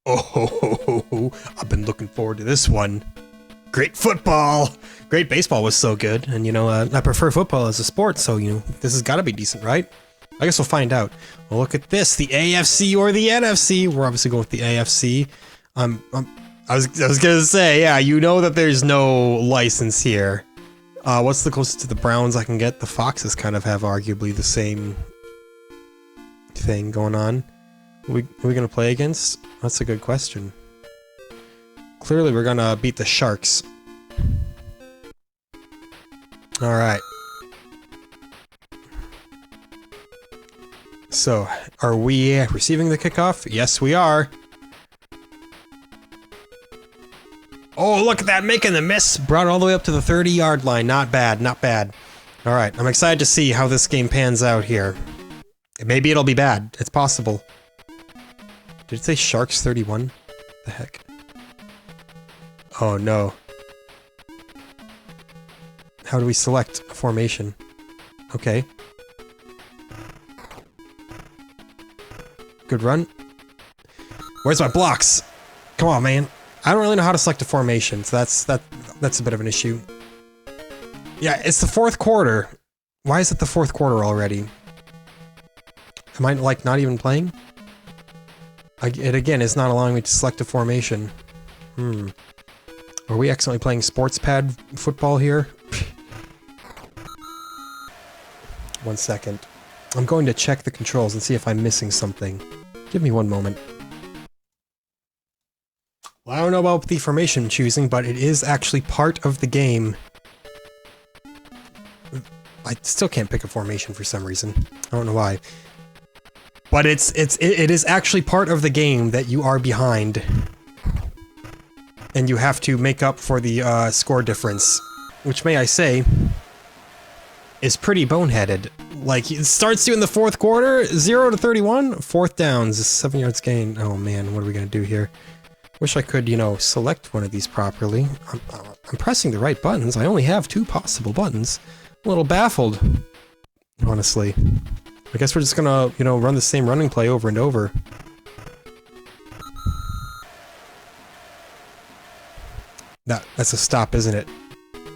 Oh, I've been looking forward to this one. Great football! Great baseball was so good, and you know, I prefer football as a sport, so you know, this has gotta be decent, right? I guess we'll find out. Well, look at this, the AFC or the NFC. We're obviously going with the AFC. I was gonna say, yeah, you know that there's no license here. What's the closest to the Browns I can get? The Foxes kind of have arguably the same thing going on. Who are we gonna play against? That's a good question. Clearly we're gonna beat the Sharks. Alright. So, are we receiving the kickoff? Yes, we are. Oh, look at that, making the miss! Brought it all the way up to the 30-yard line. Not bad, not bad. Alright, I'm excited to see how this game pans out here. Maybe it'll be bad. It's possible. Did it say Sharks 31? The heck? Oh no. How do we select a formation? Okay. Good run. Where's my blocks? Come on, man. I don't really know how to select a formation, so that's a bit of an issue. Yeah, it's the fourth quarter. Why is it the fourth quarter already? Am I, like, not even playing? It again is not allowing me to select a formation. Are we accidentally playing sports pad football here? 1 second. I'm going to check the controls and see if I'm missing something. Give me 1 moment. Well, I don't know about the formation choosing, but it is actually part of the game. I still can't pick a formation for some reason. I don't know why. But it is actually part of the game that you are behind. And you have to make up for the score difference. Which, may I say, is pretty boneheaded. Like, it starts you in the fourth quarter, 0 to 31, 4th downs, 7 yards gain. Oh man, what are we gonna do here? Wish I could, you know, select one of these properly. I'm pressing the right buttons. I only have 2 possible buttons. I'm a little baffled, honestly. I guess we're just gonna, you know, run the same running play over and over. That's a stop, isn't it?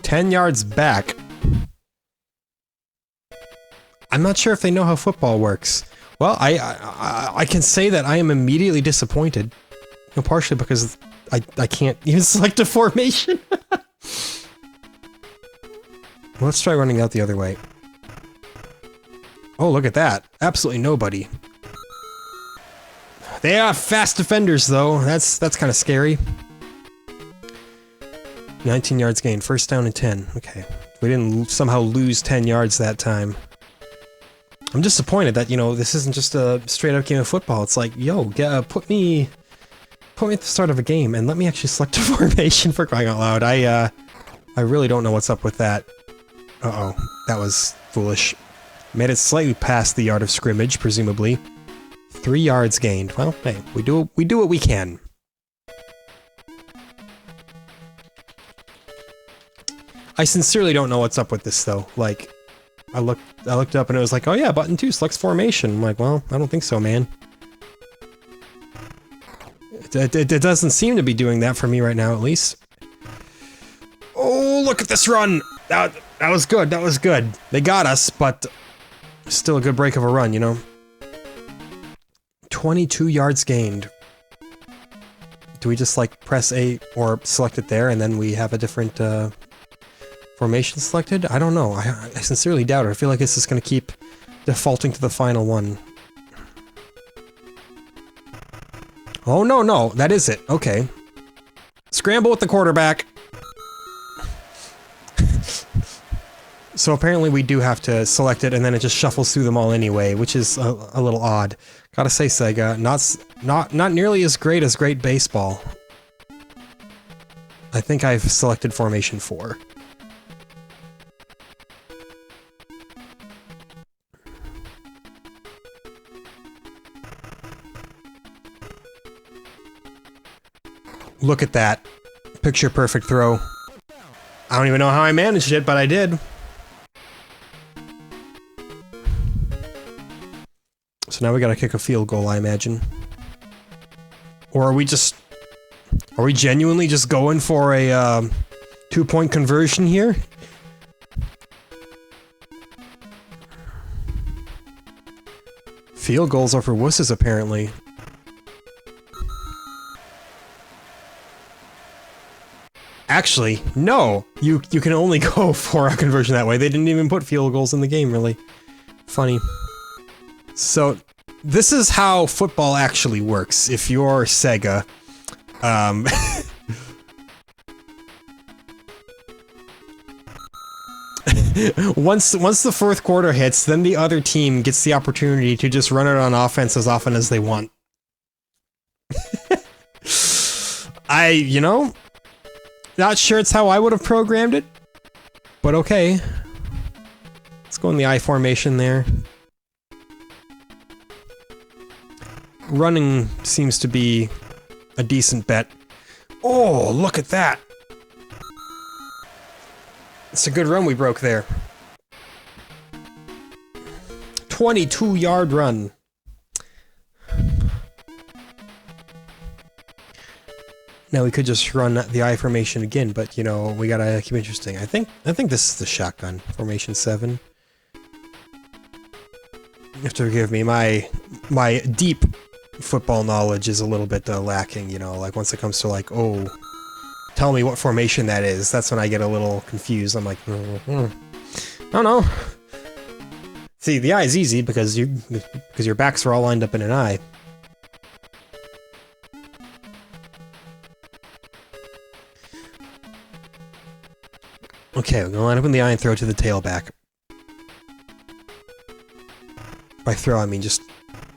10 yards back. I'm not sure if they know how football works. Well, I can say that I am immediately disappointed. You know, partially because I can't even select a formation. Let's try running out the other way. Oh, look at that. Absolutely nobody. They are fast defenders, though. That's kind of scary. 19 yards gained. 1st down and 10. Okay. We didn't somehow lose 10 yards that time. I'm disappointed that, you know, this isn't just a straight-up game of football. It's like, yo, put me at the start of a game and let me actually select a formation, for crying out loud. I really don't know what's up with that. Uh-oh. That was foolish. Made it slightly past the yard of scrimmage, presumably. 3 yards gained. Well, hey, we do what we can. I sincerely don't know what's up with this, though. Like, I looked up and it was like, oh yeah, button 2 selects formation. I'm like, well, I don't think so, man. It doesn't seem to be doing that for me right now, at least. Oh, look at this run! That was good, that was good. They got us, but still a good break of a run, you know? 22 yards gained. Do we just, like, press A or select it there and then we have a different, formation selected? I don't know. I sincerely doubt it. I feel like this is going to keep defaulting to the final one. Oh, no. That is it. Okay. Scramble with the quarterback. So apparently we do have to select it and then it just shuffles through them all anyway, which is a little odd. Gotta say, Sega, not nearly as great baseball. I think I've selected formation 4. Look at that. Picture perfect throw. I don't even know how I managed it, but I did. So now we gotta kick a field goal, I imagine. Or are we genuinely just going for a 2-point conversion here? Field goals are for wusses, apparently. Actually, no! You can only go for a conversion that way. They didn't even put field goals in the game, really. Funny. So, this is how football actually works. If you're Sega, once the fourth quarter hits, then the other team gets the opportunity to just run it on offense as often as they want. You know, not sure it's how I would have programmed it, but okay. Let's go in the I formation there. Running seems to be a decent bet. Oh, look at that! It's a good run we broke there. 22-yard run. Now we could just run the I formation again, but you know, we gotta keep it interesting. I think this is the shotgun formation 7. You have to forgive me, my deep football knowledge is a little bit lacking, you know, like once it comes to like, oh, tell me what formation that is, that's when I get a little confused. I'm like, I don't know. See, the I is easy because your backs are all lined up in an I. Okay, we're gonna line up in the I and throw to the tailback. By throw, I mean just,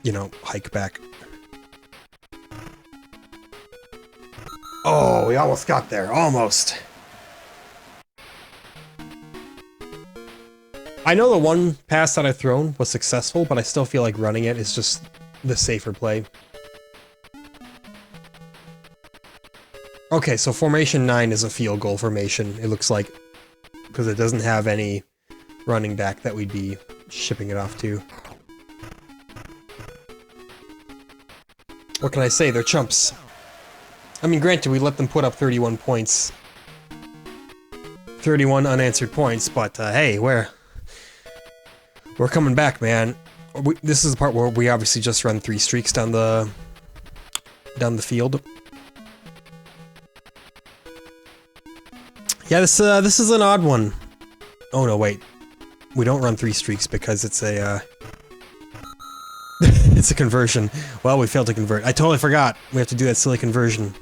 you know, hike back. Oh, we almost got there. Almost. I know the one pass that I've thrown was successful, but I still feel like running it is just the safer play. Okay, so formation 9 is a field goal formation, it looks like. Because it doesn't have any running back that we'd be shipping it off to. What can I say? They're chumps. I mean, granted, we let them put up 31 points. 31 unanswered points, but hey, we're coming back, man. This is the part where we obviously just run 3 streaks down the field. Yeah, this is an odd one. Oh no, wait. We don't run 3 streaks because it's a it's a conversion. Well, we failed to convert. I totally forgot. We have to do that silly conversion.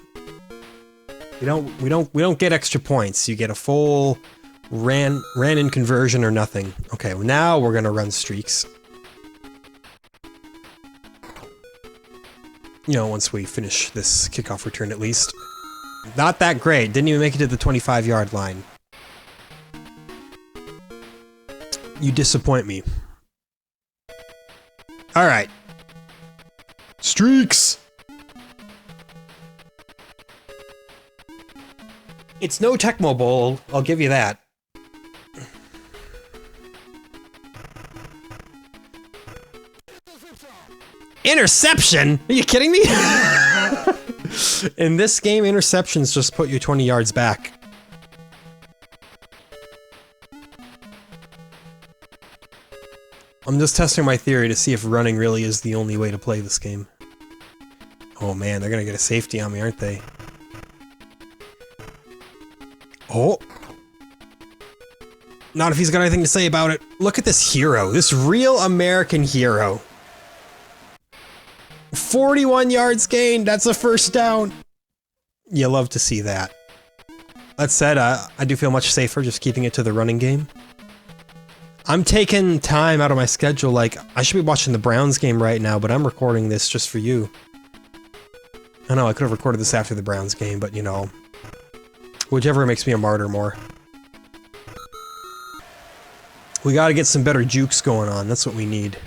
We don't get extra points. You get a full ran in conversion or nothing. Okay, well now we're gonna run streaks. You know, once we finish this kickoff return at least. Not that great. Didn't even make it to the 25-yard line. You disappoint me. Alright. Streaks! It's no Tecmo Bowl, I'll give you that. Interception? Are you kidding me? In this game, interceptions just put you 20 yards back. I'm just testing my theory to see if running really is the only way to play this game. Oh man, they're gonna get a safety on me, aren't they? Oh! Not if he's got anything to say about it. Look at this hero, this real American hero. 41 yards gained, that's a first down! You love to see that. That said, I do feel much safer just keeping it to the running game. I'm taking time out of my schedule, like, I should be watching the Browns game right now, but I'm recording this just for you. I know, I could have recorded this after the Browns game, but you know, whichever makes me a martyr more. We gotta get some better jukes going on, that's what we need.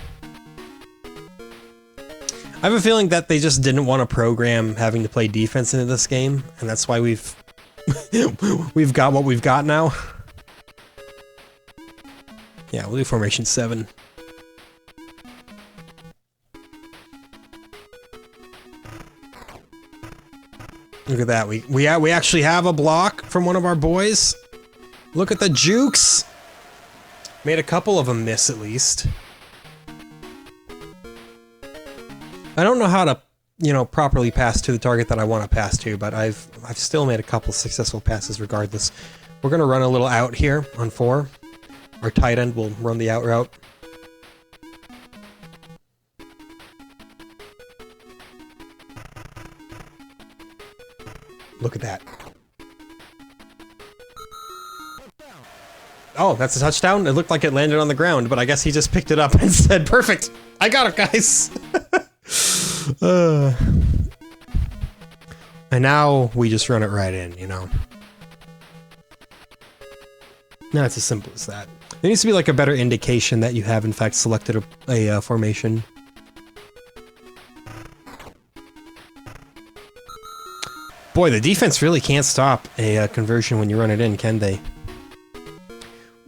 I have a feeling that they just didn't want to program having to play defense into this game, and that's why we've got what we've got now. Yeah, we'll do formation 7. Look at that. We actually have a block from one of our boys. Look at the jukes. Made a couple of them miss at least. I don't know how to, you know, properly pass to the target that I want to pass to, but I've still made a couple successful passes regardless. We're gonna run a little out here on 4. Our tight end will run the out route. Look at that. Oh, that's a touchdown? It looked like it landed on the ground, but I guess he just picked it up and said, "Perfect! I got it, guys!" And now we just run it right in, you know? No, it's as simple as that. There needs to be like a better indication that you have in fact selected a formation. Boy, the defense really can't stop a conversion when you run it in, can they?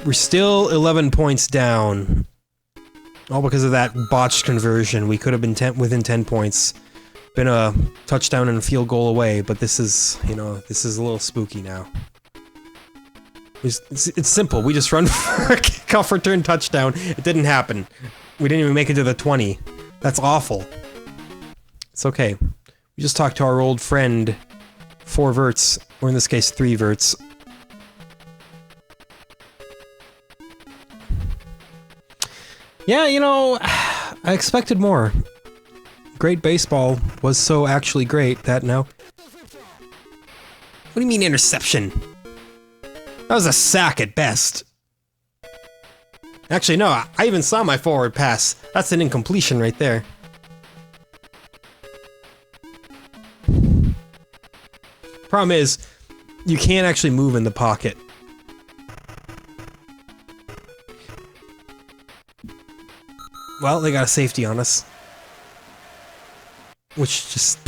We're still 11 points down. All because of that botched conversion. We could have been within 10 points. Been a touchdown and a field goal away, but this is, you know, this is a little spooky now. It's simple. We just run for a kickoff return touchdown. It didn't happen. We didn't even make it to the 20. That's awful. It's okay. We just talked to our old friend, 4 verts, or in this case, 3 verts. Yeah, you know, I expected more. Great baseball was so actually great that now... What do you mean interception? That was a sack at best. Actually, no, I even saw my forward pass. That's an incompletion right there. Problem is, you can't actually move in the pocket. Well, they got a safety on us. Which just...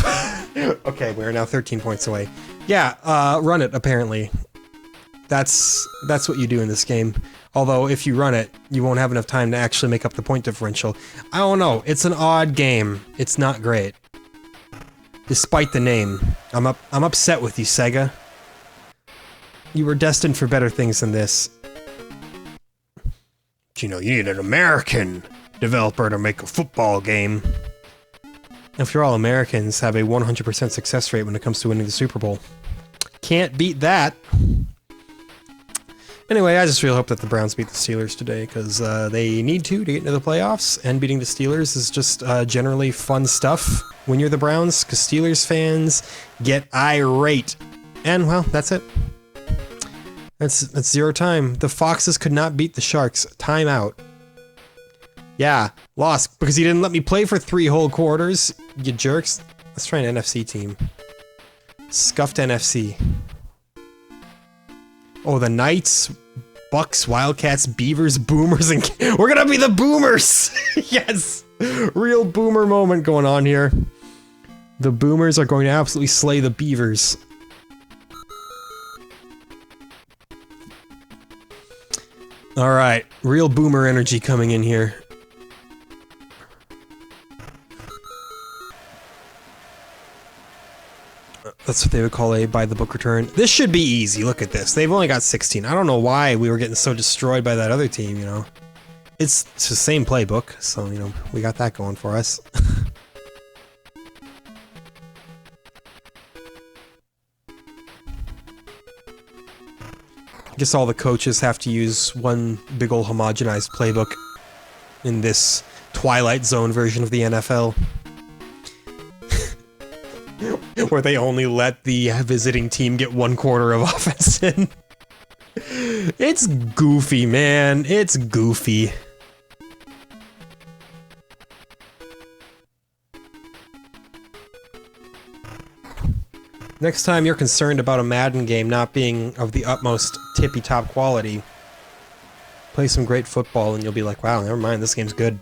Okay, we're now 13 points away. Yeah, run it, apparently. That's what you do in this game. Although, if you run it, you won't have enough time to actually make up the point differential. I don't know, it's an odd game. It's not great. Despite the name. I'm upset with you, Sega. You were destined for better things than this. But, you know, you need an American developer to make a football game. After all, Americans have a 100% success rate when it comes to winning the Super Bowl. Can't beat that. Anyway, I just really hope that the Browns beat the Steelers today, because they need to get into the playoffs, and beating the Steelers is just generally fun stuff when you're the Browns, because Steelers fans get irate. And, well, that's it. That's 0 time. The Foxes could not beat the Sharks. Time out. Yeah, lost, because he didn't let me play for 3 whole quarters, you jerks. Let's try an NFC team. Scuffed NFC. Oh, the Knights, Bucks, Wildcats, Beavers, Boomers, and... We're gonna be the Boomers! Yes! Real Boomer moment going on here. The Boomers are going to absolutely slay the Beavers. Alright, real Boomer energy coming in here. That's what they would call a by-the-book return. This should be easy, look at this. They've only got 16. I don't know why we were getting so destroyed by that other team, you know. It's the same playbook, so, you know, we got that going for us. I guess all the coaches have to use one big ol' homogenized playbook in this Twilight Zone version of the NFL. Where they only let the visiting team get 1 quarter of offense in. It's goofy, man. It's goofy. Next time you're concerned about a Madden game not being of the utmost tippy-top quality, play some great football and you'll be like, wow, never mind, this game's good.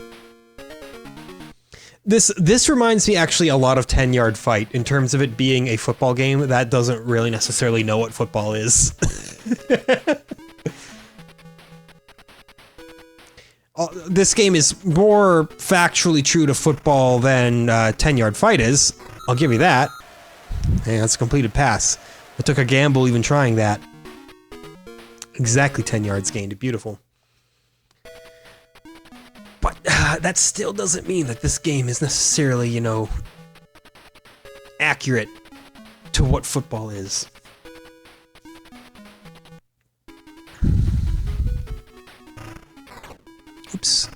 This reminds me actually a lot of 10-Yard Fight in terms of it being a football game that doesn't really necessarily know what football is. This game is more factually true to football than 10-Yard Fight is. I'll give you that. Hey, that's a completed pass. I took a gamble even trying that. Exactly 10 yards gained. Beautiful. But that still doesn't mean that this game is necessarily, you know, accurate to what football is. Oops.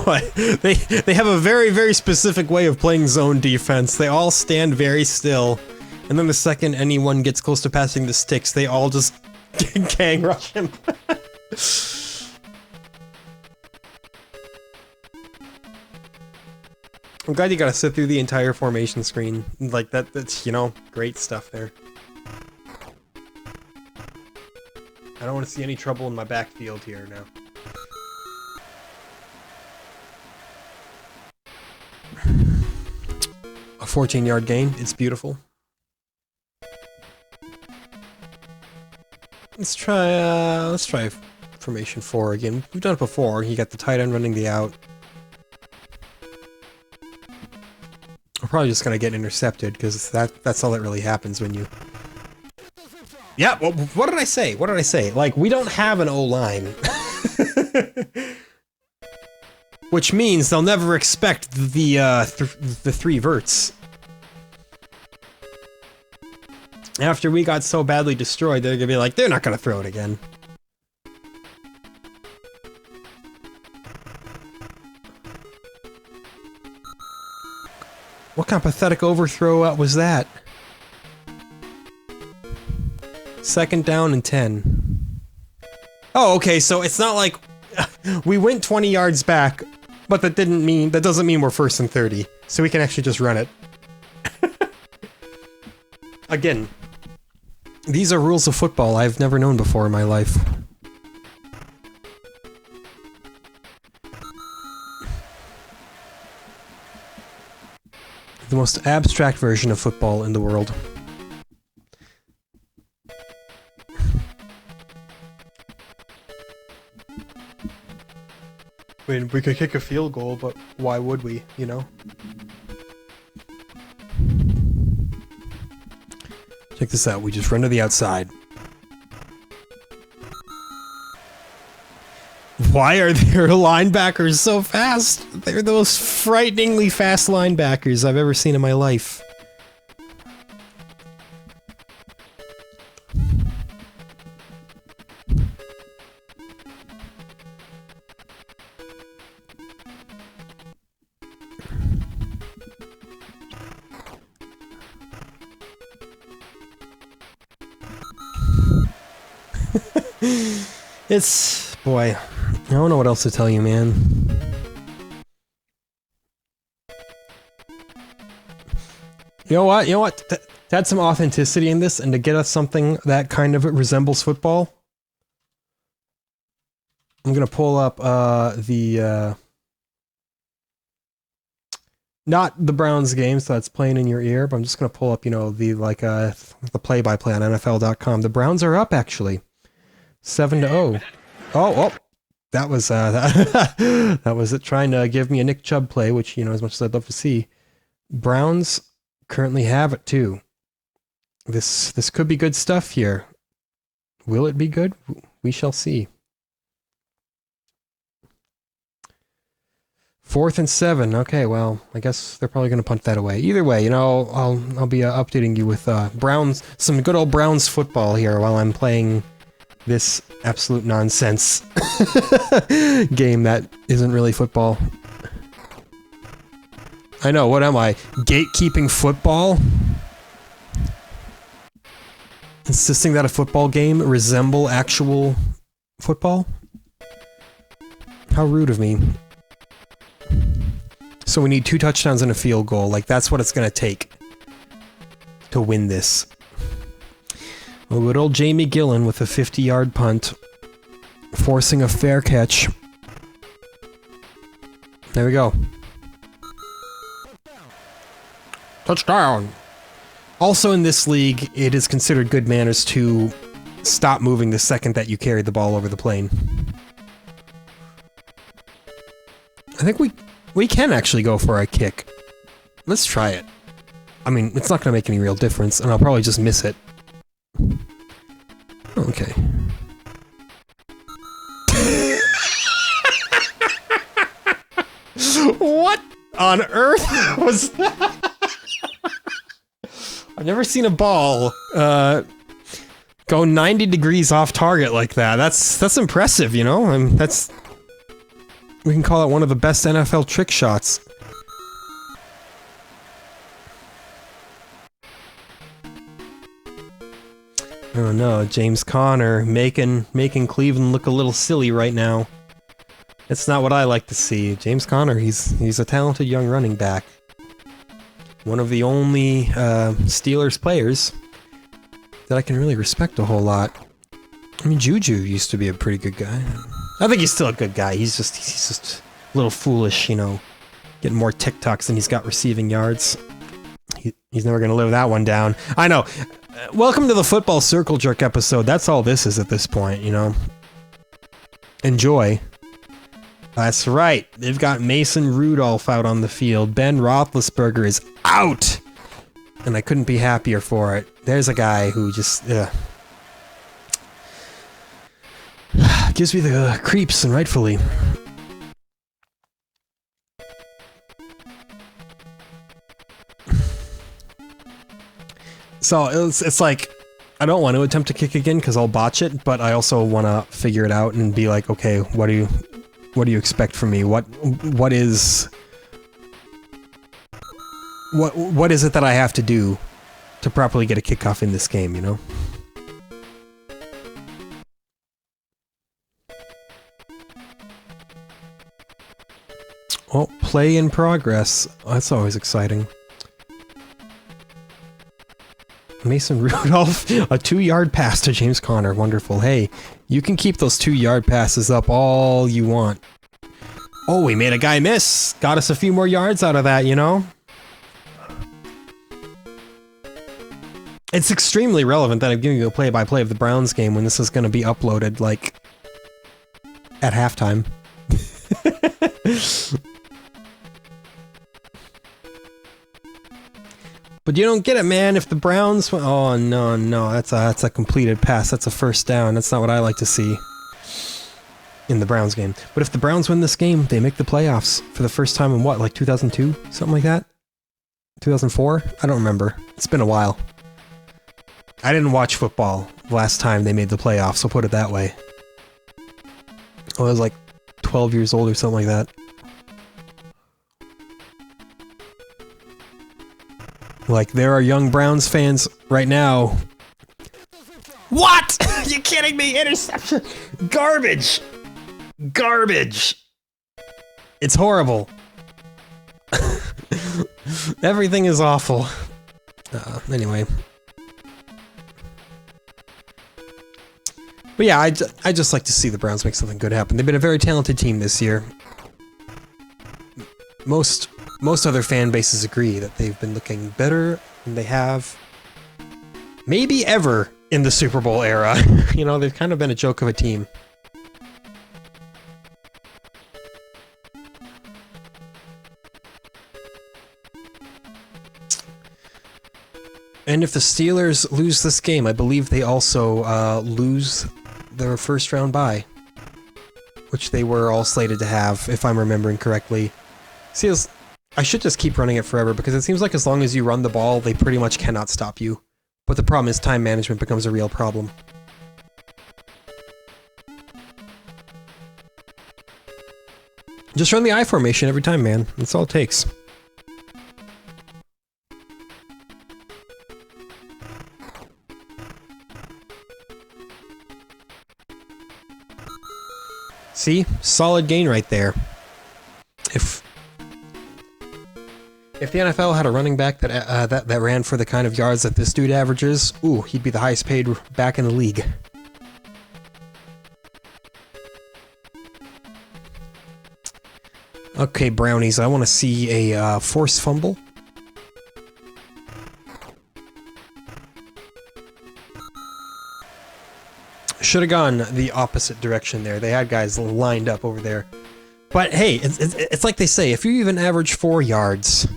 But they have a very, very specific way of playing zone defense. They all stand very still, and then the second anyone gets close to passing the sticks, they all just gang rush him. I'm glad you gotta sit through the entire formation screen. Like, that's, you know, great stuff there. I don't want to see any trouble in my backfield here now. A 14-yard gain. It's beautiful. Let's try formation 4 again. We've done it before. You got the tight end running the out. We're probably just gonna get intercepted because that's all that really happens when you. Yeah. Well, what did I say? What did I say? Like, we don't have an O-line. Which means they'll never expect the 3 verts. After we got so badly destroyed, they're gonna be like, they're not gonna throw it again. What kind of pathetic overthrow was that? 2nd down and 10. Oh, okay, so it's not like we went 20 yards back, but that doesn't mean we're 1st and 30. So we can actually just run it. Again, these are rules of football I've never known before in my life. The most abstract version of football in the world. I mean, we could kick a field goal, but why would we, you know? Check this out, we just run to the outside. Why are their linebackers so fast? They're the most frighteningly fast linebackers I've ever seen in my life. It's... boy, I don't know what else to tell you, man. You know what? You know what? To add some authenticity in this and to get us something that kind of resembles football, I'm gonna pull up not the Browns game, so that's playing in your ear, but I'm just gonna pull up, you know, the play-by-play on NFL.com. The Browns are up, actually. 7-0. Oh, that was that was it trying to give me a Nick Chubb play, which, you know, as much as I'd love to see. Browns currently have it too. This could be good stuff here. Will it be good? We shall see. 4th and 7. Okay, well, I guess they're probably going to punt that away. Either way, you know, I'll be updating you with Browns, some good old Browns football here while I'm playing this absolute nonsense game that isn't really football. I know, what am I? Gatekeeping football? Insisting that a football game resemble actual football? How rude of me. So we need 2 touchdowns and a field goal. Like, that's what it's gonna take to win this. Well, good old Jamie Gillen with a 50-yard punt, forcing a fair catch. There we go. Touchdown! Also in this league, it is considered good manners to stop moving the second that you carry the ball over the plane. I think we can actually go for a kick. Let's try it. I mean, it's not gonna make any real difference, and I'll probably just miss it. Okay. What on earth was that? I've never seen a ball, go 90 degrees off target like that. That's impressive, you know? We can call it one of the best NFL trick shots. Oh no, James Conner making Cleveland look a little silly right now. It's not what I like to see. James Conner, he's a talented young running back. One of the only Steelers players that I can really respect a whole lot. I mean, Juju used to be a pretty good guy. I think he's still a good guy. He's just a little foolish, you know, getting more TikToks than he's got receiving yards. He's never gonna live that one down. I know. Welcome to the Football Circle Jerk episode. That's all this is at this point, you know. Enjoy. That's right. They've got Mason Rudolph out on the field. Ben Roethlisberger is out! And I couldn't be happier for it. There's a guy who just, gives me the creeps, and rightfully. So it's like, I don't want to attempt to kick again because I'll botch it, but I also want to figure it out and be like, okay, what do you expect from me? What is it that I have to do to properly get a kickoff in this game, you know? Oh, play in progress. Oh, that's always exciting. Mason Rudolph, a 2-yard pass to James Conner. Wonderful. Hey, you can keep those 2-yard passes up all you want. Oh, we made a guy miss. Got us a few more yards out of that, you know? It's extremely relevant that I'm giving you a play-by-play of the Browns game when this is going to be uploaded, like, at halftime. But you don't get it, man. If the Browns... Oh, no. That's a completed pass. That's a first down. That's not what I like to see in the Browns game. But if the Browns win this game, they make the playoffs for the first time in what, like 2002? Something like that? 2004? I don't remember. It's been a while. I didn't watch football last time they made the playoffs, so put it that way. I was like 12 years old or something like that. Like, there are young Browns fans right now. What? You kidding me? Interception! Garbage! Garbage! It's horrible. Everything is awful. Anyway. But yeah, I just like to see the Browns make something good happen. They've been a very talented team this year. Most other fan bases agree that they've been looking better than they have maybe ever in the Super Bowl era. You know, they've kind of been a joke of a team. And if the Steelers lose this game, I believe they also lose their first round bye, which they were all slated to have, if I'm remembering correctly. See, I should just keep running it forever, because it seems like as long as you run the ball, they pretty much cannot stop you. But the problem is time management becomes a real problem. Just run the I formation every time, man. That's all it takes. See? Solid gain right there. If the NFL had a running back that ran for the kind of yards that this dude averages, ooh, he'd be the highest paid back in the league. Okay, Brownies, I want to see a forced fumble. Should have gone the opposite direction there. They had guys lined up over there. But hey, it's like they say, if you even average 4 yards,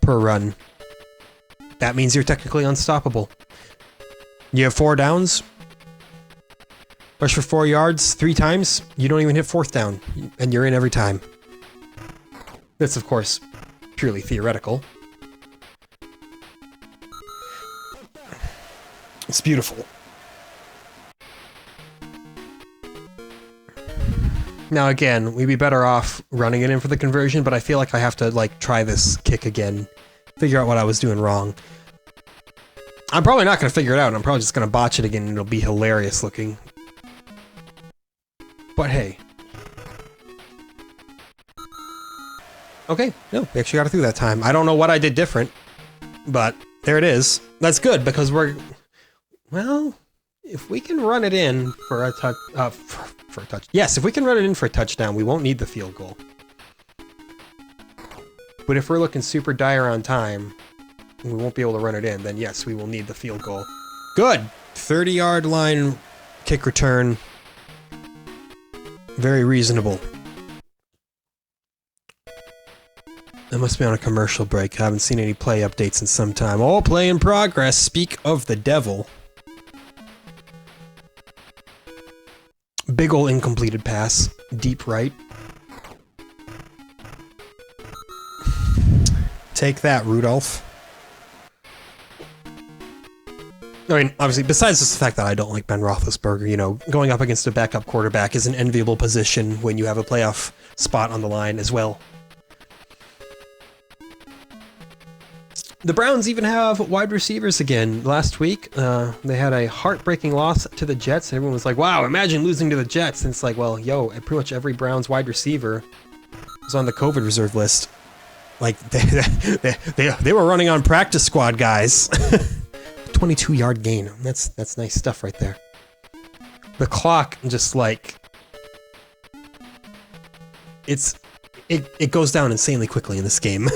per run. That means you're technically unstoppable. You have 4 downs. Rush for 4 yards 3 times. You don't even hit 4th down, and you're in every time. That's, of course, purely theoretical. It's beautiful. Now again, we'd be better off running it in for the conversion, but I feel like I have to, like, try this kick again. Figure out what I was doing wrong. I'm probably not going to figure it out, and I'm probably just going to botch it again, and it'll be hilarious looking. But hey. Okay, no, we actually got it through that time. I don't know what I did different, but there it is. That's good, because we're... Well, if we can run it in for a touch... for a touch... Yes, if we can run it in for a touchdown, we won't need the field goal. But if we're looking super dire on time, and we won't be able to run it in, then yes, we will need the field goal. Good! 30-yard line kick return. Very reasonable. I must be on a commercial break. I haven't seen any play updates in some time. Oh, play in progress. Speak of the devil. Big ol' incompleted pass. Deep right. Take that, Rudolph. I mean, obviously, besides just the fact that I don't like Ben Roethlisberger, you know, going up against a backup quarterback is an enviable position when you have a playoff spot on the line as well. The Browns even have wide receivers again. Last week, they had a heartbreaking loss to the Jets. Everyone was like, wow, imagine losing to the Jets. And it's like, well, yo, pretty much every Browns wide receiver was on the COVID reserve list. Like, they were running on practice squad, guys. 22-yard gain. That's nice stuff right there. The clock just, like... It goes down insanely quickly in this game.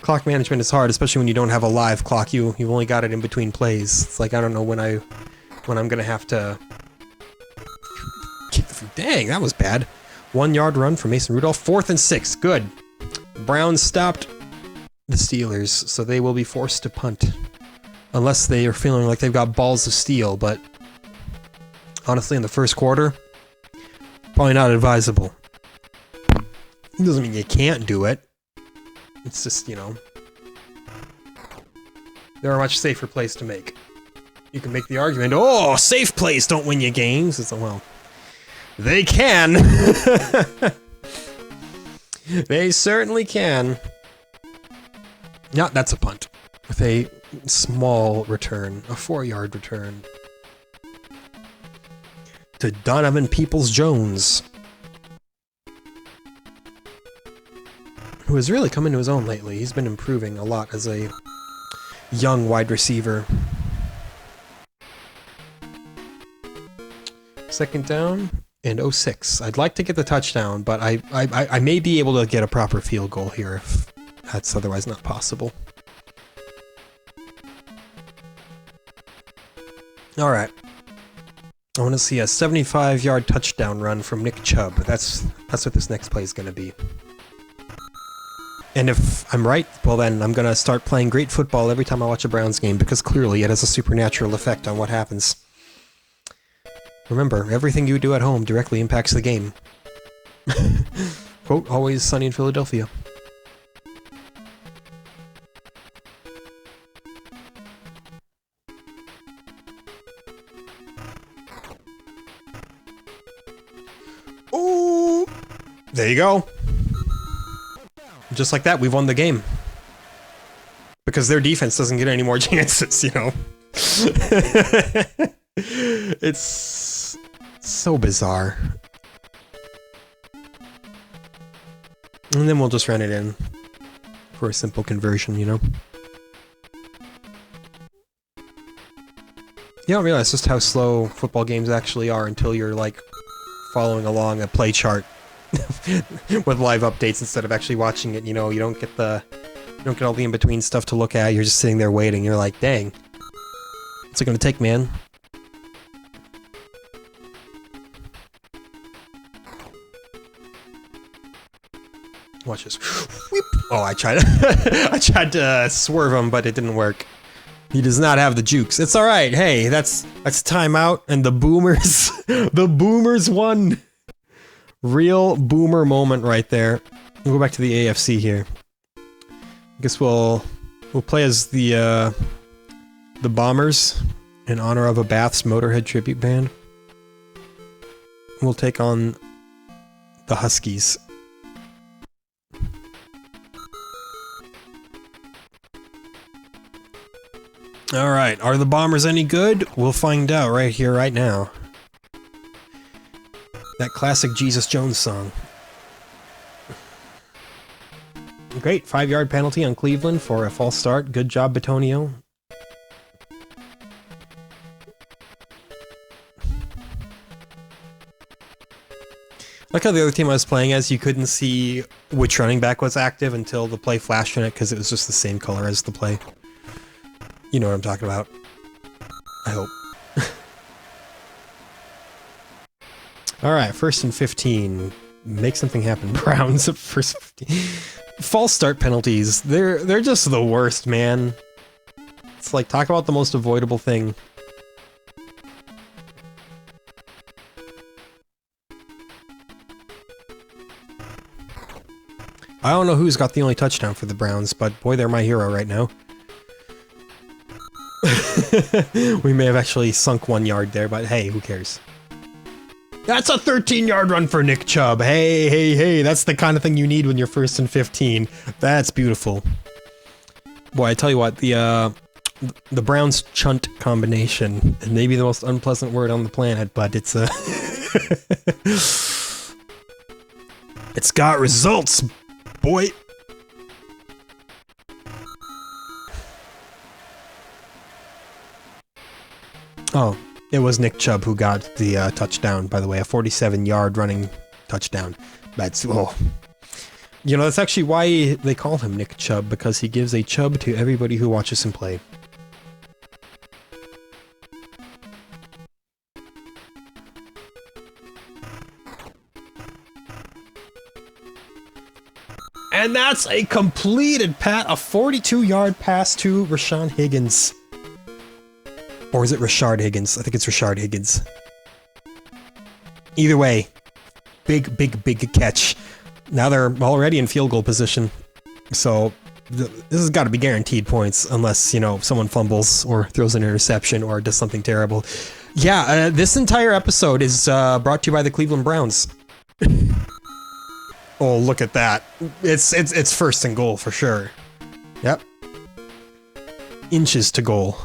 Clock management is hard, especially when you don't have a live clock. You've only got it in between plays. It's like, I don't know when I'm gonna have to... Dang, that was bad. 1-yard run for Mason Rudolph. 4th and 6. Good. Browns stopped the Steelers, so they will be forced to punt. Unless they are feeling like they've got balls of steel, but... honestly, in the first quarter, probably not advisable. It doesn't mean you can't do it. It's just, you know... there are much safer plays to make. You can make the argument, oh, safe plays don't win you games. It's, well, they can. They certainly can. Yeah, that's a punt. With a small return. A 4-yard return. To Donovan Peoples-Jones. Who has really come into his own lately. He's been improving a lot as a young wide receiver. 2nd down and 06. I'd like to get the touchdown, but I may be able to get a proper field goal here if that's otherwise not possible. Alright. I want to see a 75-yard touchdown run from Nick Chubb. That's what this next play is going to be. And if I'm right, well then I'm going to start playing great football every time I watch a Browns game, because clearly it has a supernatural effect on what happens. Remember, everything you do at home directly impacts the game. Quote, always sunny in Philadelphia. Oh! There you go. Just like that, we've won the game. Because their defense doesn't get any more chances, you know? It's so bizarre. And then we'll just run it in for a simple conversion, you know? You don't realize just how slow football games actually are until you're, like, following along a play chart with live updates instead of actually watching it, you know? You don't get all the in-between stuff to look at, you're just sitting there waiting, you're like, dang. What's it gonna take, man? Watch this. Whoop. Oh, I tried I tried to swerve him, but it didn't work. He does not have the jukes. It's alright, hey, that's timeout, and the boomers, the boomers won! Real boomer moment right there. We'll go back to the AFC here. I guess we'll play as the Bombers in honor of a Bath's Motorhead tribute band. We'll take on the Huskies. Alright, are the Bombers any good? We'll find out right here, right now. That classic Jesus Jones song. Great, 5-yard penalty on Cleveland for a false start. Good job, Batonio. Like how the other team I was playing as, you couldn't see which running back was active until the play flashed in it, because it was just the same color as the play. You know what I'm talking about. I hope. Alright, 1st and 15. Make something happen. Browns at 1st 15. False start penalties. They're just the worst, man. It's like, talk about the most avoidable thing. I don't know who's got the only touchdown for the Browns, but boy, they're my hero right now. We may have actually sunk 1 yard there, but hey, who cares? That's a 13-yard run for Nick Chubb. Hey, hey, hey, that's the kind of thing you need when you're 1st and 15. That's beautiful. Boy, I tell you what, the Browns chunt combination, and maybe the most unpleasant word on the planet, but it's a... It's got results, boy! Oh, it was Nick Chubb who got the touchdown, by the way, a 47-yard running touchdown. That's, oh. You know, that's actually why they call him Nick Chubb, because he gives a chub to everybody who watches him play. And that's a completed a 42-yard pass to Rashawn Higgins. Or is it Rashard Higgins? I think it's Rashard Higgins. Either way, big, big, big catch. Now they're already in field goal position. So, this has got to be guaranteed points, unless, you know, someone fumbles or throws an interception or does something terrible. Yeah, this entire episode is brought to you by the Cleveland Browns. Oh, look at that. It's 1st and goal for sure. Yep. Inches to goal.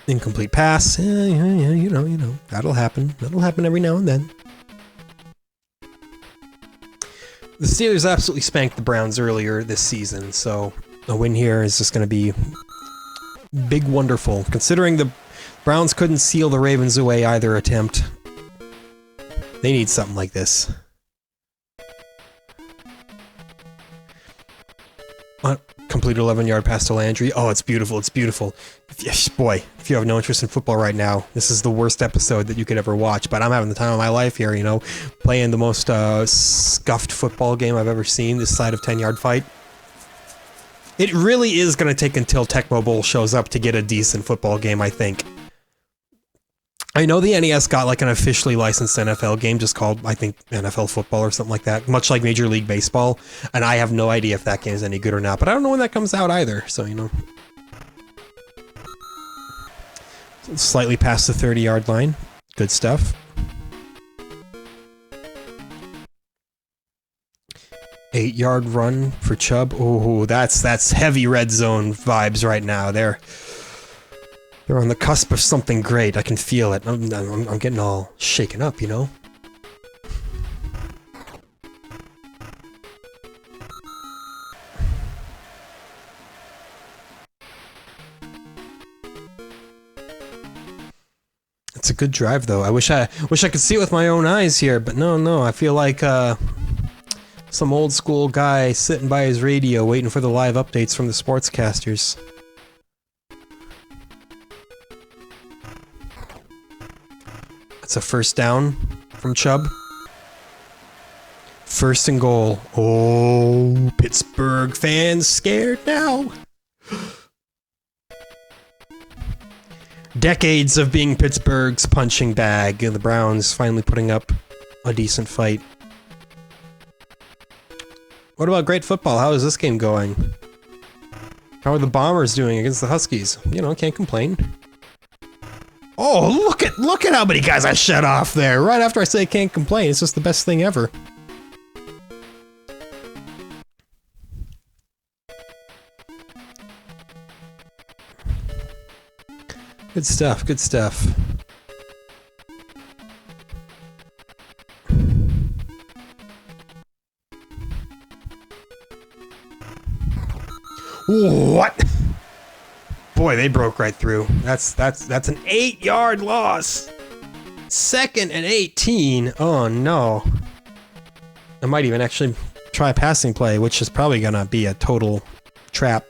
Incomplete pass. Yeah, you know. That'll happen. That'll happen every now and then. The Steelers absolutely spanked the Browns earlier this season, so a win here is just going to be big wonderful. Considering the Browns couldn't seal the Ravens away either attempt. They need something like this. Complete 11-yard pass to Landry. Oh, it's beautiful, it's beautiful. Boy, if you have no interest in football right now, this is the worst episode that you could ever watch, but I'm having the time of my life here, you know, playing the most scuffed football game I've ever seen, this side of 10-yard fight. It really is going to take until Tecmo Bowl shows up to get a decent football game, I think. I know the NES got like an officially licensed NFL game just called, I think, NFL Football or something like that, much like Major League Baseball, and I have no idea if that game is any good or not, but I don't know when that comes out either, so, you know. Slightly past the 30-yard line. Good stuff. Eight-yard run for Chubb. Oh, that's heavy red zone vibes right now. They're on the cusp of something great. I can feel it. I'm getting all shaken up, you know? It's a good drive, though. I wish I could see it with my own eyes here, but no. I feel like some old school guy sitting by his radio waiting for the live updates from the sportscasters. It's a first down from Chubb. First and goal. Oh, Pittsburgh fans scared now. Decades of being Pittsburgh's punching bag, and the Browns finally putting up a decent fight. What about great football? How is this game going? How are the Bombers doing against the Huskies? You know, can't complain. Oh, look at how many guys I shut off there. Right after I say can't complain. It's just the best thing ever. Good stuff, good stuff. What? Boy, they broke right through. That's an 8-yard loss. 2nd and 18. Oh no. I might even actually try a passing play, which is probably gonna be a total trap.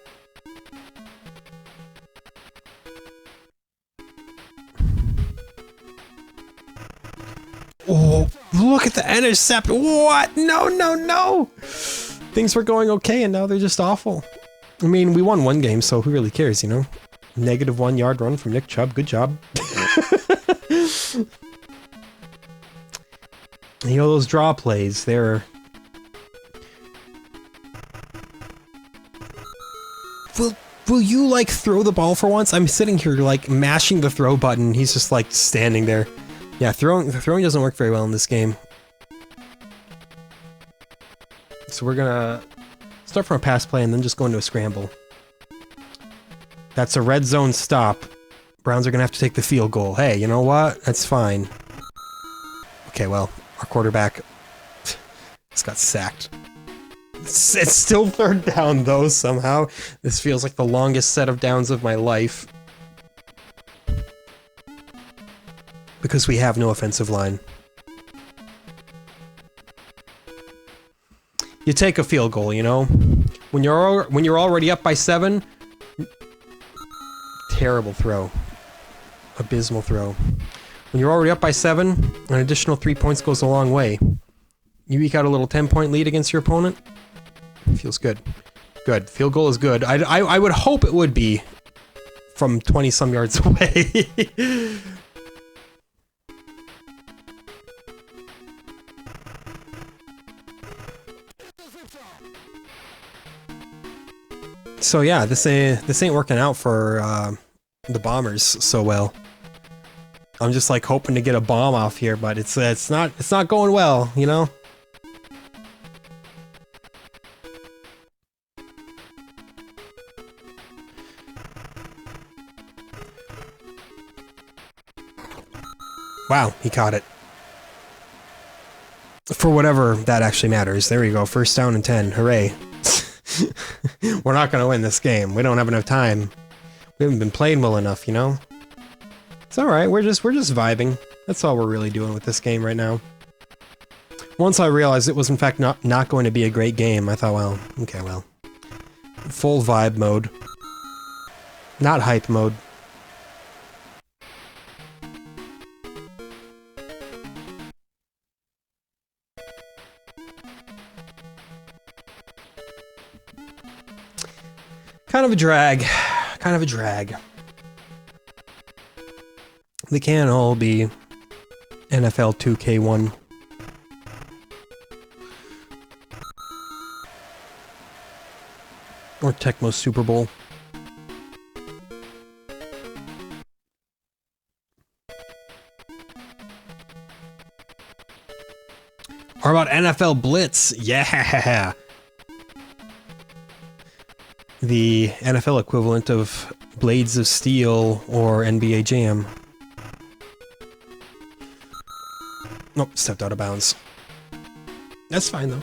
Oh, look at the intercept. What? No, no, no. Things were going okay and now they're just awful. I mean, we won one game, so who really cares, you know? Negative 1-yard run from Nick Chubb. Good job. You know, those draw plays, they're... Will you, like, throw the ball for once? I'm sitting here, like, mashing the throw button. He's just, like, standing there. Yeah, throwing doesn't work very well in this game. So we're gonna start from a pass play and then just go into a scramble. That's a red zone stop. Browns are gonna have to take the field goal. Hey, you know what? That's fine. Okay, well, our quarterback just got sacked. It's still 3rd down, though, somehow. This feels like the longest set of downs of my life. Because we have no offensive line. You take a field goal, you know? When you're already up by 7... Terrible throw. Abysmal throw. When you're already up by 7, an additional 3 points goes a long way. You eke out a little 10-point lead against your opponent. Feels good. Good. Field goal is good. I would hope it would be from 20-some yards away. So yeah, this ain't working out for the Bombers so well. I'm just like hoping to get a bomb off here, but it's not going well, you know? Wow, he caught it. For whatever that actually matters. There we go, 1st down and 10. Hooray. We're not gonna win this game. We don't have enough time. We haven't been playing well enough, you know? It's alright, we're just vibing. That's all we're really doing with this game right now. Once I realized it was in fact not going to be a great game, I thought, well, okay, well. Full vibe mode. Not hype mode. Kind of a drag. Kind of a drag. They can't all be NFL 2K1. Or Tecmo Super Bowl. Or about NFL Blitz? Yeah! The NFL equivalent of Blades of Steel or NBA Jam. Nope, stepped out of bounds. That's fine though.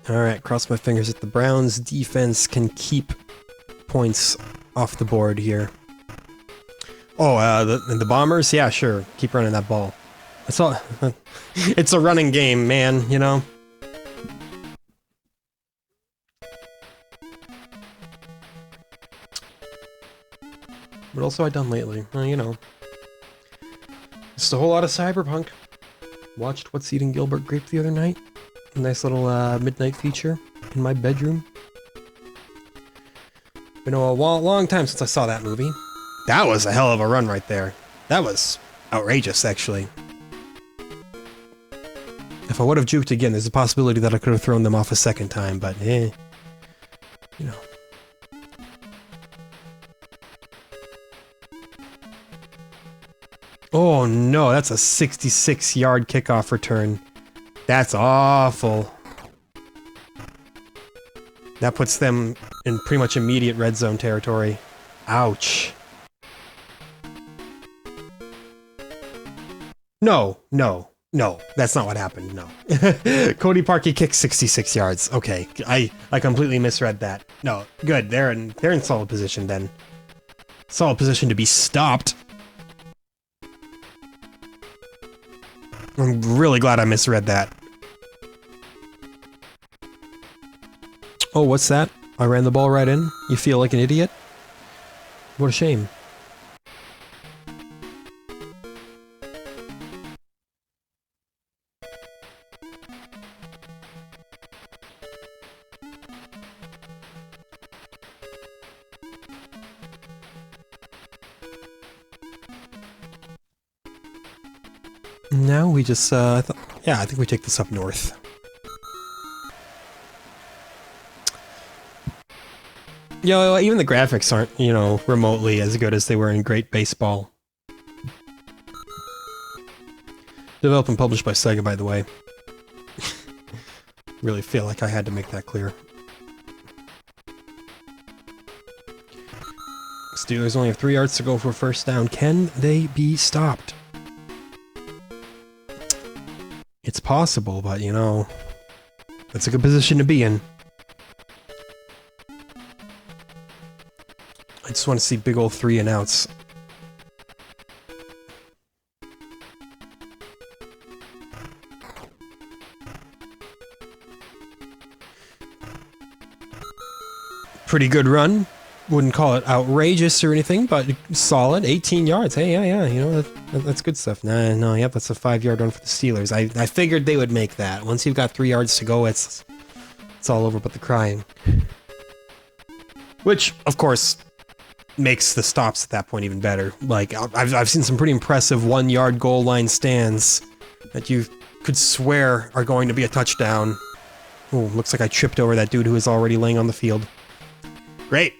Alright, cross my fingers that the Browns defense can keep points off the board here. Oh, the Bombers? Yeah, sure. Keep running that ball. That's all. It's a running game, man, you know? What else have I done lately? Well, you know. Just a whole lot of Cyberpunk. Watched What's Eating Gilbert Grape the other night. A nice little midnight feature in my bedroom. Been a long time since I saw that movie. That was a hell of a run right there. That was outrageous, actually. If I would have juked again, there's a possibility that I could have thrown them off a second time, but you know. Oh no, that's a 66-yard kickoff return. That's awful. That puts them in pretty much immediate red zone territory. Ouch. No, that's not what happened, no. Cody Parkey kicked 66 yards. Okay, I completely misread that. No, good, they're in solid position then. Solid position to be stopped. I'm really glad I misread that. Oh, what's that? I ran the ball right in? You feel like an idiot? What a shame. Now we just, yeah, I think we take this up north. You know, even the graphics aren't, you know, remotely as good as they were in Great Baseball. Developed and published by Sega, by the way. Really feel like I had to make that clear. Steelers only have 3 yards to go for first down. Can they be stopped? It's possible, but, you know, that's a good position to be in. I just want to see big old 3 and outs. Pretty good run. Wouldn't call it outrageous or anything, but solid. 18 yards. Hey, yeah, you know, that's good stuff. No, yep, that's a 5-yard run for the Steelers. I figured they would make that. Once you've got 3 yards to go, it's all over but the crying. Which, of course, makes the stops at that point even better. Like, I've seen some pretty impressive 1-yard goal line stands that you could swear are going to be a touchdown. Oh, looks like I tripped over that dude who was already laying on the field. Great.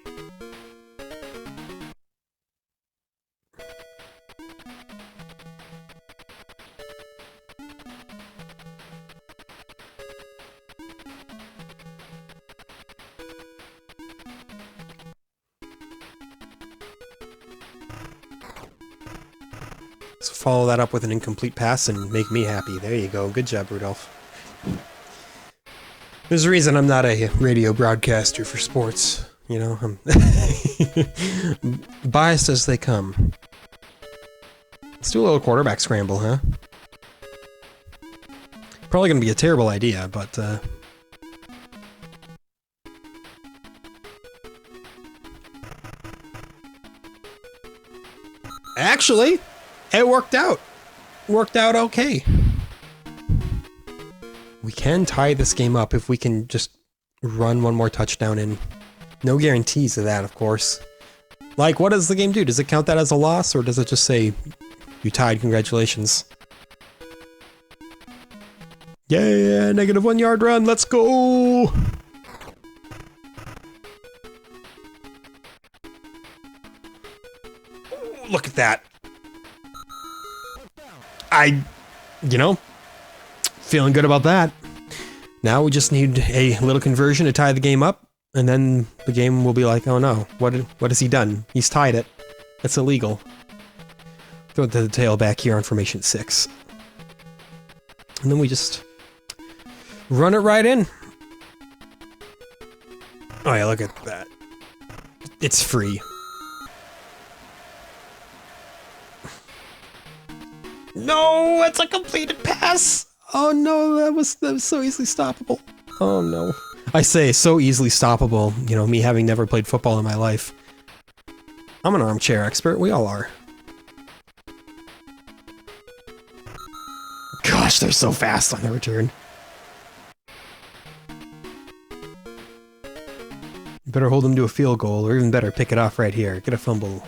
So follow that up with an incomplete pass and make me happy. There you go. Good job, Rudolph. There's a reason I'm not a radio broadcaster for sports. You know, I'm biased as they come. Let's do a little quarterback scramble, huh? Probably gonna be a terrible idea, but actually, it worked out. Worked out okay. We can tie this game up if we can just run one more touchdown in. No guarantees of that, of course. Like, what does the game do? Does it count that as a loss, or does it just say, you tied, congratulations? Yeah, negative 1 yard run, let's go! Ooh, look at that. You know, feeling good about that. Now we just need a little conversion to tie the game up, and then the game will be like, oh no, what has he done? He's tied it. That's illegal. Throw the tail back here on formation 6. And then we just run it right in. Oh yeah, look at that. It's free. No, it's a completed pass! Oh no, that was so easily stoppable. Oh no. I say so easily stoppable, you know, me having never played football in my life. I'm an armchair expert. We all are. Gosh, they're so fast on the return. You better hold them to a field goal, or even better, pick it off right here. Get a fumble.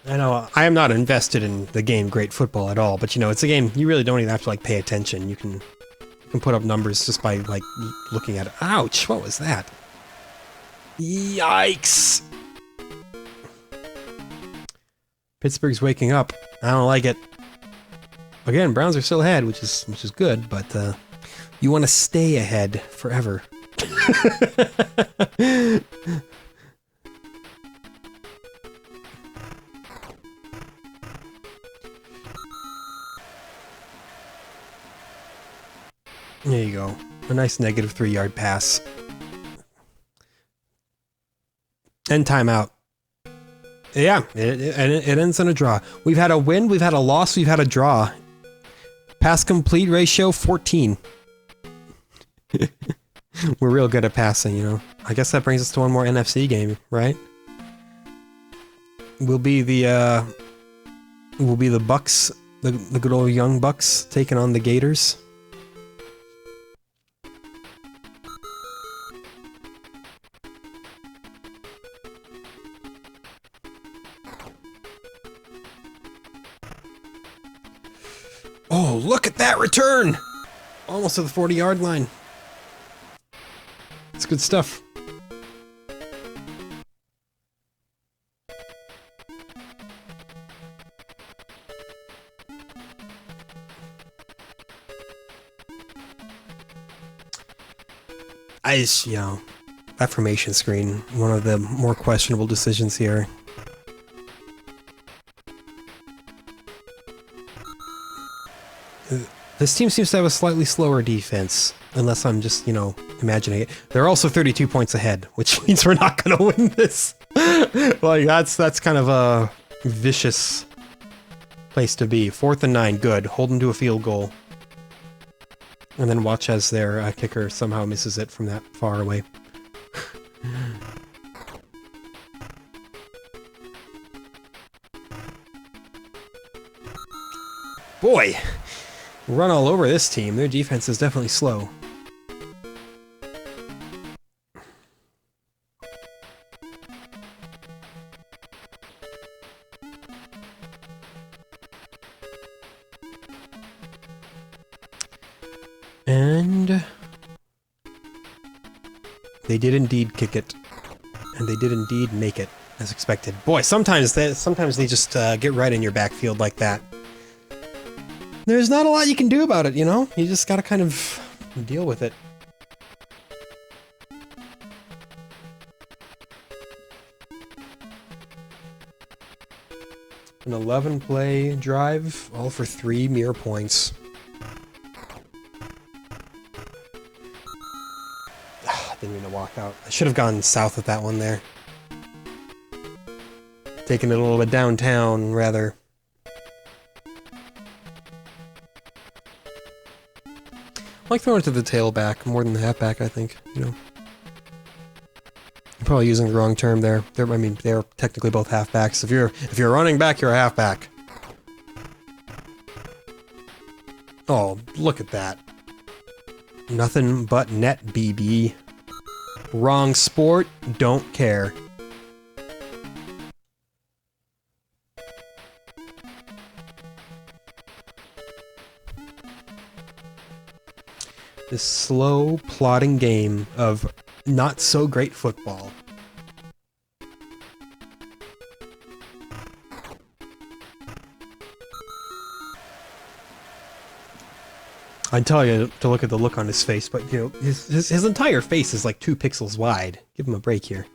I know, I am not invested in the game Great Football at all, but you know, it's a game you really don't even have to, like, pay attention. You can put up numbers just by, like, looking at it. Ouch, what was that? Yikes! Pittsburgh's waking up. I don't like it. Again, Browns are still ahead, which is good, but you want to stay ahead forever. There you go. A nice negative 3-yard pass. And timeout. Yeah, it ends in a draw. We've had a win, we've had a loss, we've had a draw. Pass complete ratio, 14. We're real good at passing, you know. I guess that brings us to one more NFC game, right? We'll be the Bucks, the good old young Bucks, taking on the Gators. Oh, look at that return! Almost to the 40-yard line. It's good stuff. You know, that formation screen, one of the more questionable decisions here. This team seems to have a slightly slower defense, unless I'm just, you know, imagining it. They're also 32 points ahead, which means we're not going to win this. Like, that's kind of a vicious place to be. 4th and 9, good. Hold them to a field goal. And then watch as their kicker somehow misses it from that far away. Boy! Run all over this team. Their defense is definitely slow. And they did indeed kick it. And they did indeed make it, as expected. Boy, sometimes they just get right in your backfield like that. There's not a lot you can do about it, you know? You just gotta kind of deal with it. An 11-play drive, all for 3 mere points. Didn't mean to walk out. I should have gone south with that one there. Taking it a little bit downtown, rather. I like throwing it to the tailback more than the halfback, I think, you know. I'm probably using the wrong term there. I mean, they're technically both halfbacks. If you're a running back, you're a halfback. Oh, look at that. Nothing but net, BB. Wrong sport, don't care. This slow, plodding game of not-so-great football. I'd tell you to look at the look on his face, but, you know, his entire face is like 2 pixels wide. Give him a break here.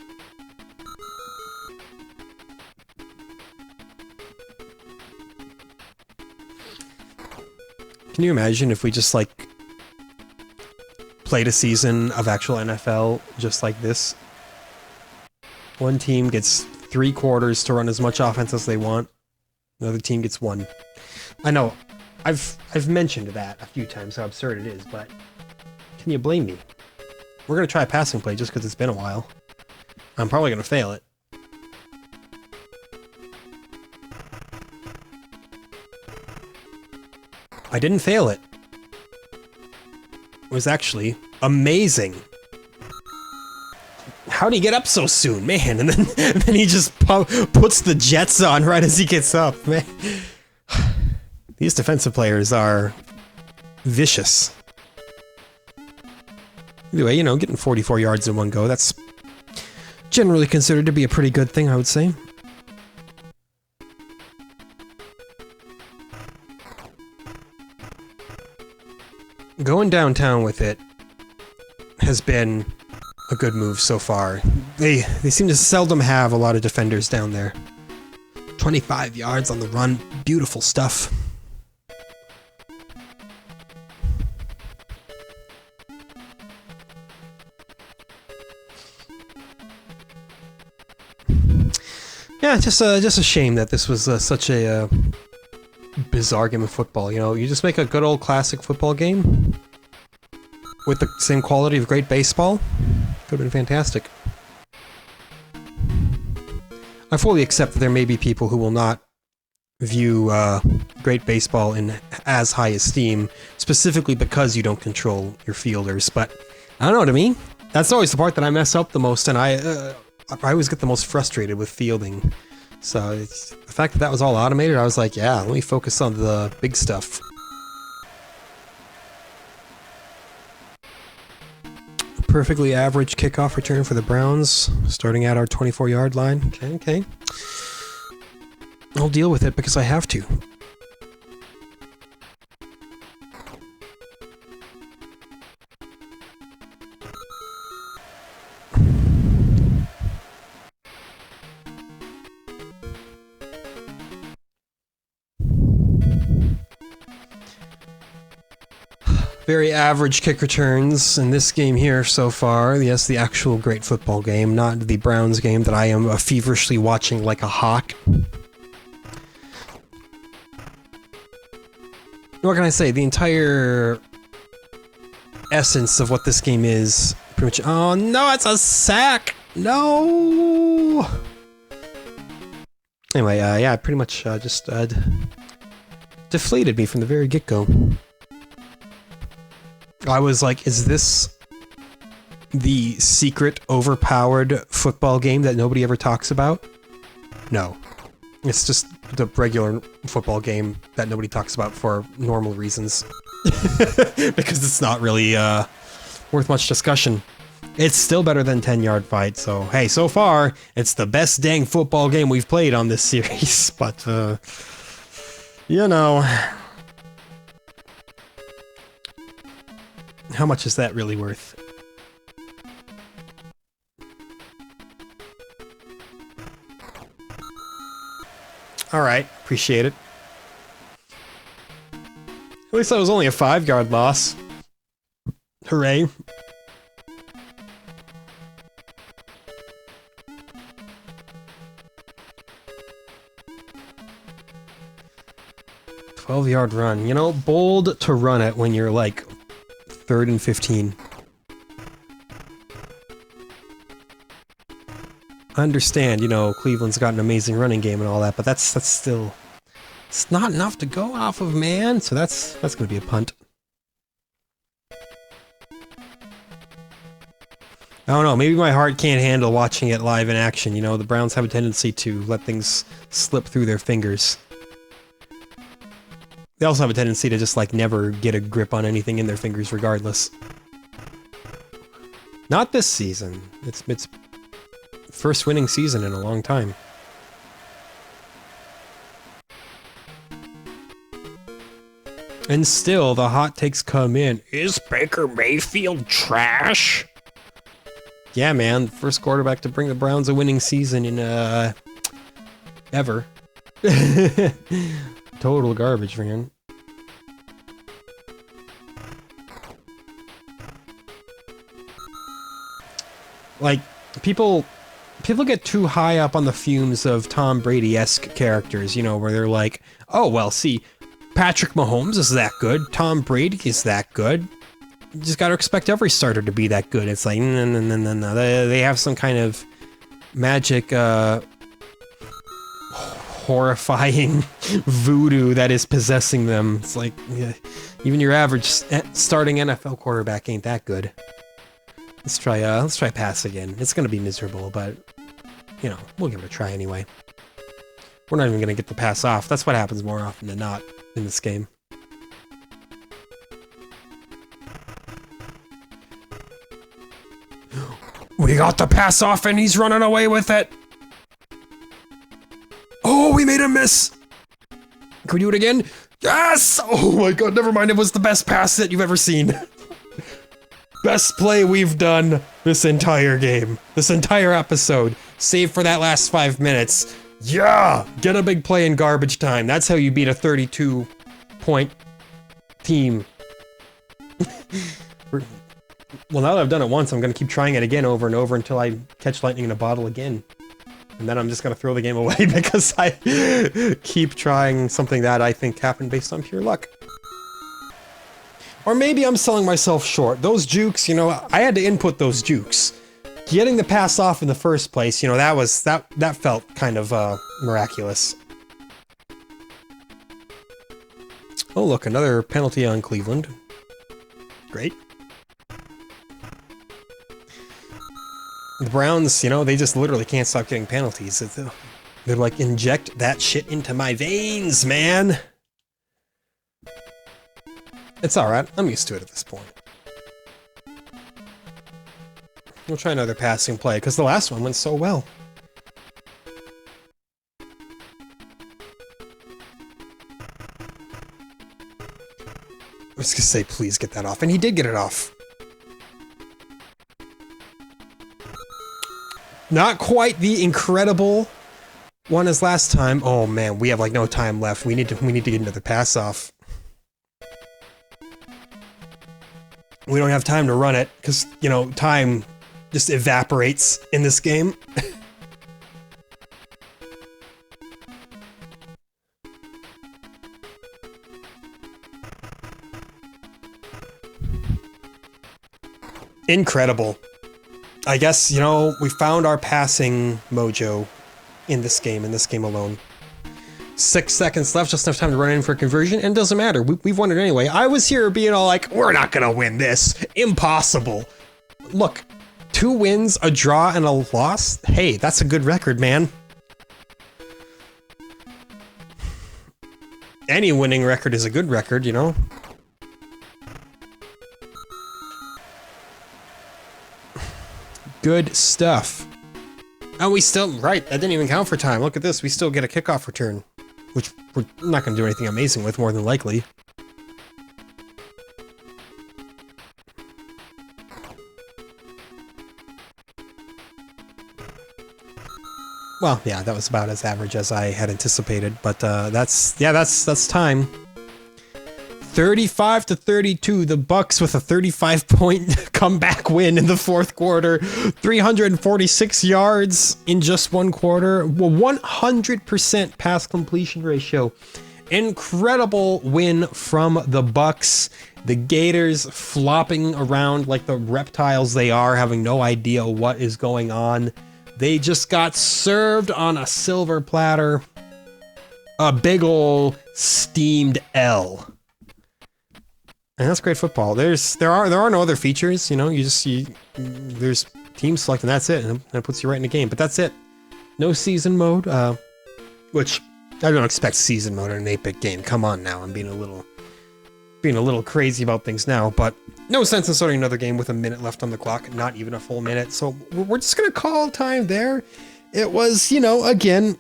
Can you imagine if we just, like, played a season of actual NFL just like this? One team gets 3 quarters to run as much offense as they want. Another team gets 1. I know, I've mentioned that a few times, how absurd it is, but can you blame me? We're gonna try a passing play just because it's been a while. I'm probably gonna fail it. I didn't fail it. It was actually amazing. How'd he get up so soon, man? And then he just puts the jets on right as he gets up, man. These defensive players are vicious. Either way, you know, getting 44 yards in one go, that's generally considered to be a pretty good thing, I would say. Going downtown with it has been a good move so far. They seem to seldom have a lot of defenders down there. 25 yards on the run, beautiful stuff. Yeah, just a shame that this was such a bizarre game of football. You know, you just make a good old classic football game with the same quality of great baseball. Could have been fantastic. I fully accept that there may be people who will not view great baseball in as high esteem, specifically because you don't control your fielders, but I don't know, to me, that's always the part that I mess up the most, and I always get the most frustrated with fielding. So it's, the fact that that was all automated, I was like, yeah, let me focus on the big stuff. Perfectly average kickoff return for the Browns, starting at our 24-yard line. Okay, okay. I'll deal with it because I have to. Very average kick returns in this game here so far. Yes, the actual great football game, not the Browns game that I am feverishly watching like a hawk. What can I say? The entire essence of what this game is pretty much... Oh no, it's a sack! No! Anyway, yeah, pretty much just deflated me from the very get-go. I was like, is this the secret, overpowered football game that nobody ever talks about? No. It's just the regular football game that nobody talks about for normal reasons. Because it's not really worth much discussion. It's still better than 10-yard fight, so hey, so far, it's the best dang football game we've played on this series, but, you know... How much is that really worth? Alright, appreciate it. At least that was only a 5-yard loss. Hooray. "12-yard run. You know, bold to run it when you're like 3rd and 15. I understand, you know, Cleveland's got an amazing running game and all that, but that's still... It's not enough to go off of, man! So that's gonna be a punt. I don't know, maybe my heart can't handle watching it live in action, you know, the Browns have a tendency to let things slip through their fingers. They also have a tendency to just, like, never get a grip on anything in their fingers regardless. Not this season. It's first winning season in a long time. And still, the hot takes come in. Is Baker Mayfield trash? Yeah, man. First quarterback to bring the Browns a winning season in, ever. Total garbage, man. Like, people get too high up on the fumes of Tom Brady-esque characters, you know, where they're like, oh, well, see, Patrick Mahomes is that good, Tom Brady is that good, you just gotta expect every starter to be that good. It's like, no. They have some kind of magic, horrifying voodoo that is possessing them. It's like, yeah, even your average starting NFL quarterback ain't that good. Let's try pass again. It's gonna be miserable, but, you know, we'll give it a try anyway. We're not even gonna get the pass off. That's what happens more often than not in this game. We got the pass off and he's running away with it! Oh, we made a miss! Can we do it again? Yes! Oh my god, never mind, it was the best pass that you've ever seen. Best play we've done this entire game. This entire episode. Save for that last 5 minutes. Yeah! Get a big play in garbage time. That's how you beat a 32-point team. Well, now that I've done it once, I'm gonna keep trying it again over and over until I catch lightning in a bottle again. And then I'm just gonna throw the game away because I keep trying something that I think happened based on pure luck. Or maybe I'm selling myself short. Those jukes, you know, I had to input those jukes. Getting the pass off in the first place, you know, that felt kind of miraculous. Oh look, another penalty on Cleveland. Great. The Browns, you know, they just literally can't stop getting penalties. They're like, inject that shit into my veins, man! It's alright, I'm used to it at this point. We'll try another passing play, because the last one went so well. I was gonna say, please get that off, and he did get it off. Not quite the incredible one as last time. Oh man, we have like no time left. We need to get another pass off. We don't have time to run it, because, you know, time just evaporates in this game. Incredible. I guess, you know, we found our passing mojo in this game alone. 6 seconds left, just enough time to run in for a conversion, and it doesn't matter. We've won it anyway. I was here being all like, we're not gonna win this. Impossible. Look, 2 wins, a draw, and a loss? Hey, that's a good record, man. Any winning record is a good record, you know? Good stuff. And we still, right, that didn't even count for time. Look at this, we still get a kickoff return. Which we're not going to do anything amazing with, more than likely. Well, yeah, that was about as average as I had anticipated, but that's time. 35-32, the Bucks with a 35-point comeback win in the fourth quarter. 346 yards in just one quarter. 100% pass completion ratio. Incredible win from the Bucks. The Gators flopping around like the reptiles they are, having no idea what is going on. They just got served on a silver platter. A big ol' steamed L. And that's great football. There are no other features, you know, there's team select and that's it, and it puts you right in the game, but that's it. No season mode, which I don't expect season mode in an 8-bit game. Come on now, I'm being a little crazy about things now, but no sense in starting another game with a minute left on the clock, not even a full minute, so we're just gonna call time there. It was, you know, again,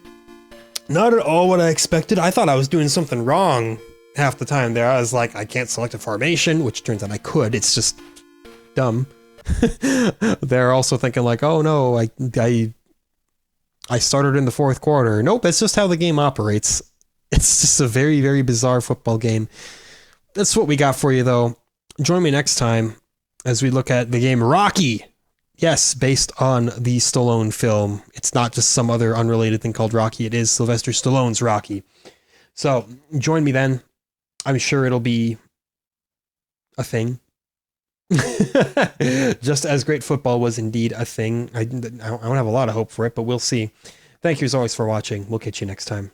not at all what I expected. I thought I was doing something wrong half the time there. I was like, I can't select a formation, which turns out I could. It's just dumb. They're also thinking like, oh no, I started in the fourth quarter. Nope, that's just how the game operates. It's just a very, very bizarre football game. That's what we got for you though. Join me next time as we look at the game Rocky. Yes, based on the Stallone film. It's not just some other unrelated thing called Rocky. It is Sylvester Stallone's Rocky. So join me then. I'm sure it'll be a thing. Just as great football was indeed a thing. I don't have a lot of hope for it, but we'll see. Thank you as always for watching. We'll catch you next time.